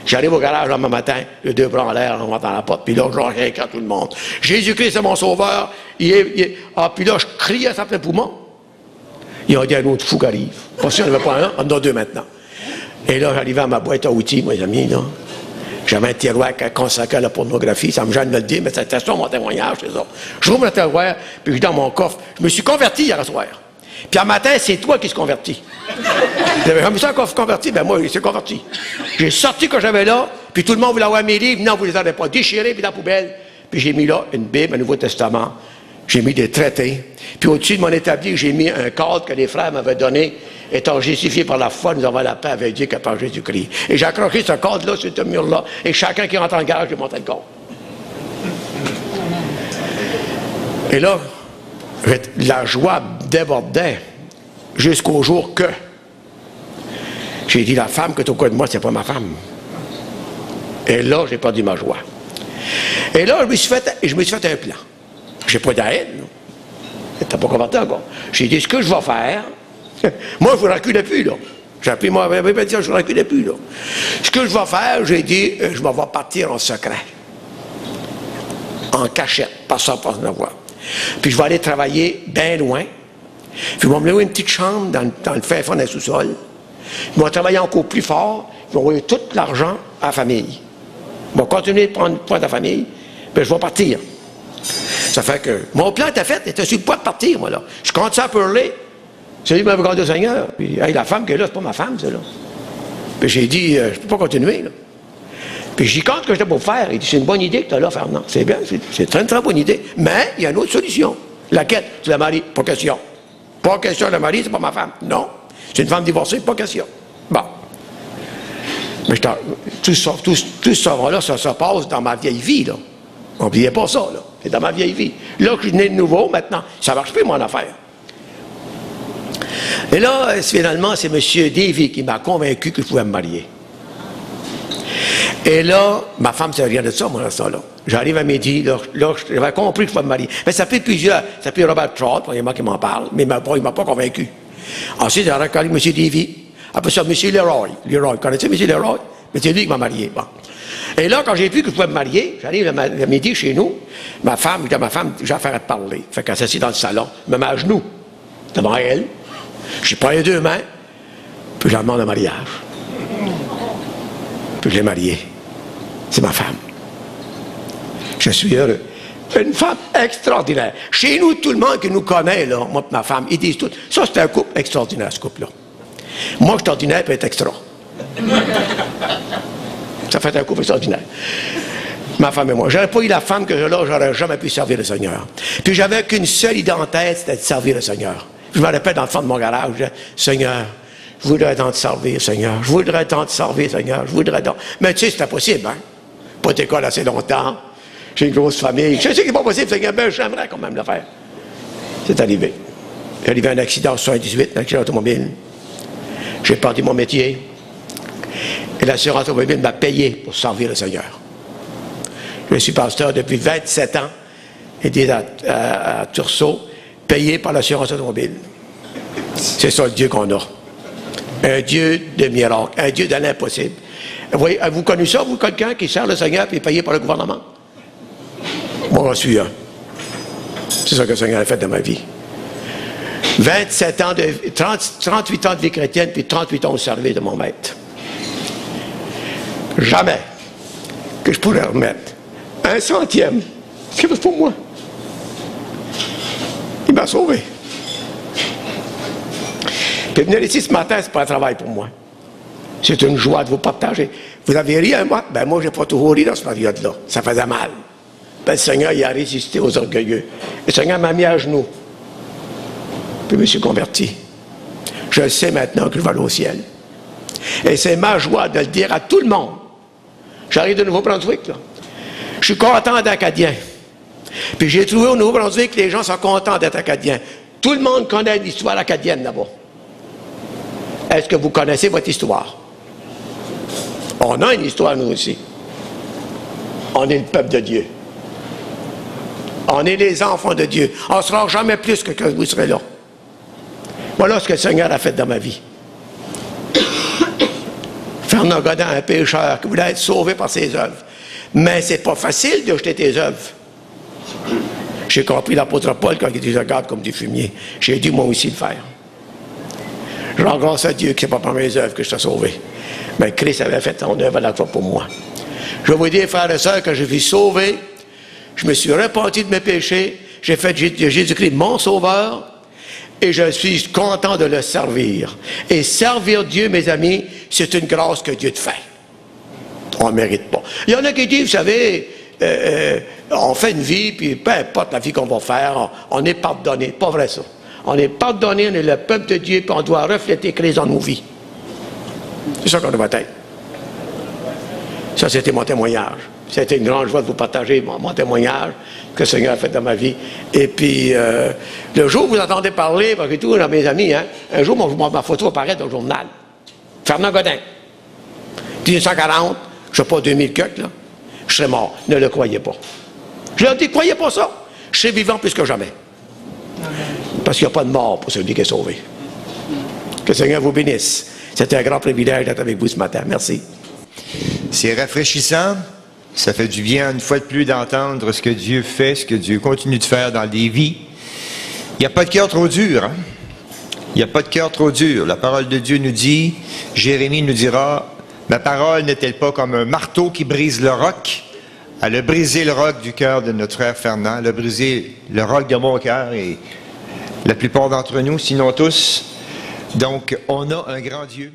Speaker 2: J'arrive au garage le matin, les deux bras en l'air, on rentre dans la porte, puis là, je règle à tout le monde. Jésus-Christ, c'est mon sauveur. Puis là, je crie à sa plein poumon. Il y a un autre fou qui arrive. Pas sûr, il n'y en avait pas un, on en a deux maintenant. Et là, j'arrivais à ma boîte à outils, mes amis, là. J'avais un tiroir consacré à la pornographie, ça me gêne de le dire, mais c'était ça mon témoignage, c'est ça. Je rouvre le tiroir, puis je suis dans mon coffre. Je me suis converti hier soir. Puis un matin, c'est toi qui se convertis. J'avais jamais ça converti, ben moi, il s'est converti. J'ai sorti que j'avais là, puis tout le monde voulait avoir mes livres. Non, vous les avez pas déchirés, puis dans la poubelle. Puis j'ai mis là une Bible, un Nouveau Testament. J'ai mis des traités. Puis au-dessus de mon établi, j'ai mis un cadre que les frères m'avaient donné. Étant justifiés par la foi, nous avons la paix avec Dieu que par Jésus-Christ. Et j'ai accroché ce cadre-là sur ce mur-là. Et chacun qui rentre en garage, j'ai monté le cadre. Et là, la joie débordait jusqu'au jour que j'ai dit, la femme que tu as au coin de moi, c'est pas ma femme. Et là, j'ai perdu ma joie. Et là, je me suis fait un plan. J'ai pas d'aide. Tu n'as pas converti encore. J'ai dit, ce que je vais faire, moi, je ne reculais plus, là. J'ai appris, moi, je ne reculais plus, là. Ce que je vais faire, j'ai dit, je vais partir en secret. En cachette, personne ne va voir. Puis je vais aller travailler bien loin. Puis ils vont me louer une petite chambre dans le fin fond d'un sous-sol. Ils vont travailler encore plus fort. Ils vont envoyer tout l'argent à la famille. Ils vont continuer de prendre poids de la famille. Puis je vais partir. Ça fait que mon plan était fait. J'étais sur le point de partir, moi, là. Je compte ça pour hurler. C'est lui qui m'a regardé au Seigneur. Puis, hey, la femme qui est là, c'est pas ma femme, ça, là. Puis j'ai dit, je peux pas continuer, là. Puis j'y compte que j'étais pour faire. Il dit, c'est une bonne idée que tu as là, Fernand. C'est bien, c'est une très, très bonne idée. Mais il y a une autre solution. Laquelle? Tu la maries. Pas question. Pas question de la marier, c'est pas ma femme. Non. C'est une femme divorcée, pas question. Bon. Mais tout ça, là, ça se passe dans ma vieille vie, là. N'oubliez pas ça, là. C'est dans ma vieille vie. Là que je suis né de nouveau, maintenant, ça ne marche plus, mon affaire. Et là, finalement, c'est M. Davy qui m'a convaincu que je pouvais me marier. Et là, ma femme ne savait rien de ça, moi, ça, là. J'arrive à midi, là j'avais compris que je pouvais me marier. Mais ça fait plusieurs. Ça s'appelle Robert Trout, premièrement, qui m'en parle, mais il ne m'a pas convaincu. Ensuite, j'ai rencontré M. Davy. Après ça, M. Leroy. Leroy, connaissez M. Leroy? Mais c'est lui qui m'a marié. Bon. Et là, quand j'ai vu que je pouvais me marier, j'arrive le midi chez nous, ma femme, j'ai affaire à te parler. Fait qu'elle s'assied dans le salon, me met à genoux devant elle. Je prends les deux mains, puis je la demande en mariage. Puis je l'ai mariée. C'est ma femme. Je suis heureux. Une femme extraordinaire. Chez nous, tout le monde qui nous connaît, là, moi et ma femme, ils disent tout. Ça, c'est un couple extraordinaire, ce couple-là. Moi, je suis ordinaire, puis elle est extra. Ça fait un couple extraordinaire. Ma femme et moi. J'aurais pas eu la femme que j'ai là, j'aurais jamais pu servir le Seigneur. Puis j'avais qu'une seule idée en tête, c'était de servir le Seigneur. Je me rappelle dans le fond de mon garage, je disais, Seigneur, je voudrais tant te servir, Seigneur. Je voudrais tant te servir, Seigneur. Je voudrais tant. Mais tu sais, c'est impossible, hein? Pas d'école assez longtemps. J'ai une grosse famille. Je sais que c'est pas possible, Seigneur, mais j'aimerais quand même le faire. C'est arrivé. Il est arrivé un accident en 78, un accident automobile. J'ai perdu mon métier. Et l'assurance automobile m'a payé pour servir le Seigneur. Je suis pasteur depuis 27 ans, aidé à Tursault, payé par l'assurance automobile. C'est ça le Dieu qu'on a. Un Dieu de miracles, un Dieu de l'impossible. Vous connaissez ça, vous, quelqu'un qui sert le Seigneur et est payé par le gouvernement? Moi, j'en suis un. C'est ça que le Seigneur a fait dans ma vie. 38 ans de vie chrétienne, puis 38 ans au service de mon maître. Jamais que je pourrais remettre un centième ce qu'il fait pour moi. Il m'a sauvé. Puis venir ici ce matin, c'est pas un travail pour moi. C'est une joie de vous partager. Vous avez ri à moi? Ben moi, j'ai pas toujours ri dans cette période-là. Ça faisait mal. Ben, le Seigneur, il a résisté aux orgueilleux. Le Seigneur m'a mis à genoux. Puis je me suis converti. Je sais maintenant que je vais aller au ciel. Et c'est ma joie de le dire à tout le monde. J'arrive de Nouveau-Brunswick, là. Je suis content d'être Acadien. Puis j'ai trouvé au Nouveau-Brunswick que les gens sont contents d'être Acadiens. Tout le monde connaît l'histoire acadienne là-bas. Est-ce que vous connaissez votre histoire? On a une histoire, nous aussi. On est le peuple de Dieu. On est les enfants de Dieu. On ne sera jamais plus que quand vous serez là. Voilà ce que le Seigneur a fait dans ma vie. Fernand Godin, un pécheur qui voulait être sauvé par ses œuvres. Mais c'est pas facile de jeter tes œuvres. J'ai compris l'apôtre Paul quand il dit « Je regarde comme du fumier ». J'ai dû moi aussi le faire. Je rends grâce à Dieu que ce n'est pas par mes œuvres que je t'ai sauvé. Mais Christ avait fait son œuvre à la fois pour moi. Je vais vous dire, frères et sœurs, quand je suis sauvé, je me suis repenti de mes péchés, j'ai fait de Jésus-Christ mon sauveur, et je suis content de le servir. Et servir Dieu, mes amis, c'est une grâce que Dieu te fait. On ne mérite pas. Il y en a qui disent, vous savez, on fait une vie, puis peu importe la vie qu'on va faire, on est pardonné. Pas vrai ça. On est pardonné, on est le peuple de Dieu, puis on doit refléter Christ dans nos vies. C'est ça qu'on doit être. Ça, c'était mon témoignage. C'était une grande joie de vous partager mon témoignage que le Seigneur a fait dans ma vie. Et puis, le jour où vous entendez parler, parce que tous mes amis, hein, un jour, ma photo apparaît dans le journal. Fernand Godin. 1940, je ne sais pas, 2000 cucs, là. Je serais mort. Ne le croyez pas. Je leur dis, croyez pas ça. Je serai vivant plus que jamais. Parce qu'il n'y a pas de mort pour celui qui est sauvé. Que le Seigneur vous bénisse. C'était un grand privilège d'être avec vous ce matin. Merci.
Speaker 1: C'est rafraîchissant. Ça fait du bien, une fois de plus, d'entendre ce que Dieu fait, ce que Dieu continue de faire dans des vies. Il n'y a pas de cœur trop dur, hein? Il n'y a pas de cœur trop dur. La parole de Dieu nous dit, Jérémie nous dira, « Ma parole n'est-elle pas comme un marteau qui brise le roc? » Elle a brisé le roc du cœur de notre frère Fernand, elle a brisé le roc de mon cœur et la plupart d'entre nous, sinon tous. Donc, on a un grand Dieu.